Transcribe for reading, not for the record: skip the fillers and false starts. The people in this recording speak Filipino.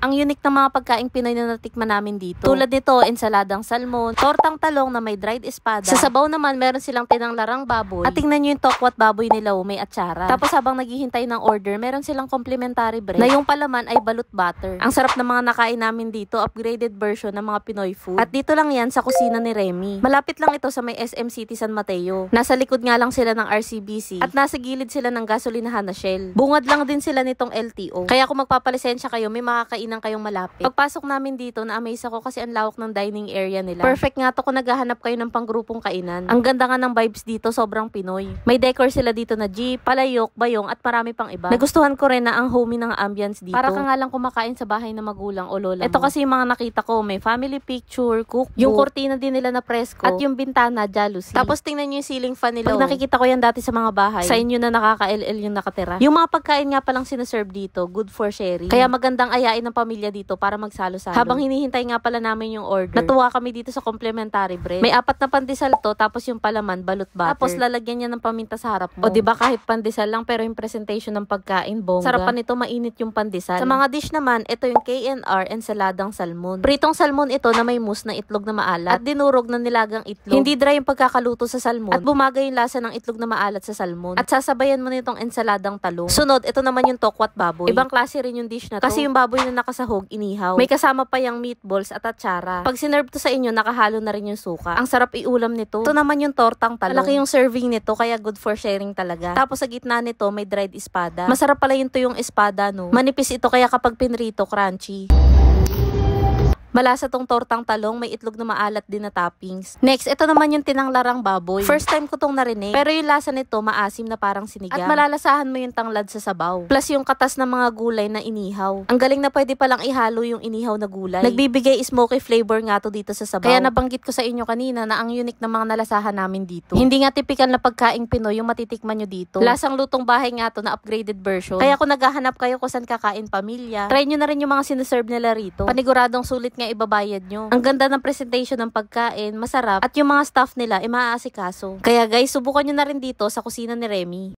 ang unique ng mga pagkaing Pinoy na natikman namin dito. Tulad nito, ensaladang salmon, tortang talong na may dried espada. Sa sabaw naman, meron silang tinanglarang baboy. At tingnan nyo yung tokwat baboy nila, may atsara. Tapos habang naghihintay ng order, meron silang complimentary bread na yung palaman ay balut butter. Ang sarap ng mga nakain namin dito, upgraded version ng mga Pinoy food. At dito lang yan sa kusina ni Remy. Malapit lang ito sa may SM City San Mateo. Nasa likod nga lang sila ng RCBC at nasa gilid sila ng gasolinahan na Shell. Bungad lang din sila nitong LTO. Kaya kung magpapalisensya kayo, may makakainan kayong malapit. Pagpasok namin dito, na-amaze ako kasi ang lawak ng dining area nila. Perfect nga to kung naghahanap kayo ng panggrupong kainan. Ang ganda nga ng vibes dito, sobrang Pinoy. May decor sila dito na jeep, palayok, bayong at marami pang iba. Nagustuhan ko rin na ang homey ng ambience dito. Para ka nga lang kumakain sa bahay ng magulang o lola mo. Ito kasi yung mga nakita ko, may family picture, cookbook, yung kurtina din nila na presko, at yung bintana, jalousie. Tapos tingnan nyo yung ceiling fan nila. Pag nakikita ko yan dati sa mga bahay, sa inyo na nakaka-LL yung nakatira. Yung mga pagkain nga palang sinaserve dito, good for sharing. Kaya magandang ayain ng pamilya dito para magsalo-salo. Habang hinihintay nga pala namin yung order, natuwa kami dito sa complimentary bread. May 4 na pandesal to, tapos yung palaman, balut butter. Tapos lalagyan niya ng paminta sa harap mo. O diba kahit pandesal lang, pero yung presentation ng pagkain, bongga. Sarapan nito, mainit yung pandesal. Sa mga dish naman, ito yung KNR ensaladang salmon. Pritong salmon ito na may mousse na itlog na maalat at dinurog na nilagang itlog. Hindi dry yung pagkakaluto sa salmon at bumagay yung lasa ng itlog na maalat sa salmon. At sasabayan mo nitong ensaladang talong. Sunod, ito naman yung tokwat baboy. Ibang klase rin yung dish na to. Kasi yung baboy na nakasahog, inihaw. May kasama pa yung meatballs at atsara. Pag sinerve to sa inyo, nakahalo na rin yung suka. Ang sarap iulam nito. Ito naman yung tortang talong. Malaki yung serving nito, kaya good for sharing talaga. Tapos sa gitna nito, may dried espada. Masarap pala yung tuyong espada, no? Manipis ito, kaya kapag pinrito, crunchy. Malasa tong tortang talong, may itlog na maalat din na toppings. Next, ito naman yung tinanglarang baboy. First time ko tong narinig, pero yung lasa nito maasim na parang sinigang. At malalasahan mo yung tanglad sa sabaw. Plus yung katas ng mga gulay na inihaw. Ang galing na pwede palang ihalo yung inihaw na gulay. Nagbibigay smoky flavor nga to dito sa sabaw. Kaya nabanggit ko sa inyo kanina na ang unique ng mga nalasahan namin dito. Hindi nga typical na pagkaing Pinoy yung matitikman nyo dito. Lasang lutong bahay nga to na upgraded version. Kaya kung naghahanap kayo kung saan kakain pamilya, try nyo na rin yung mga sinaserve nila rito. Paniguradong sulit nga ibabayad nyo. Ang ganda ng presentation ng pagkain, masarap, at yung mga staff nila ay maaasikaso. Kaya guys, subukan nyo na rin dito sa kusina ni Remy.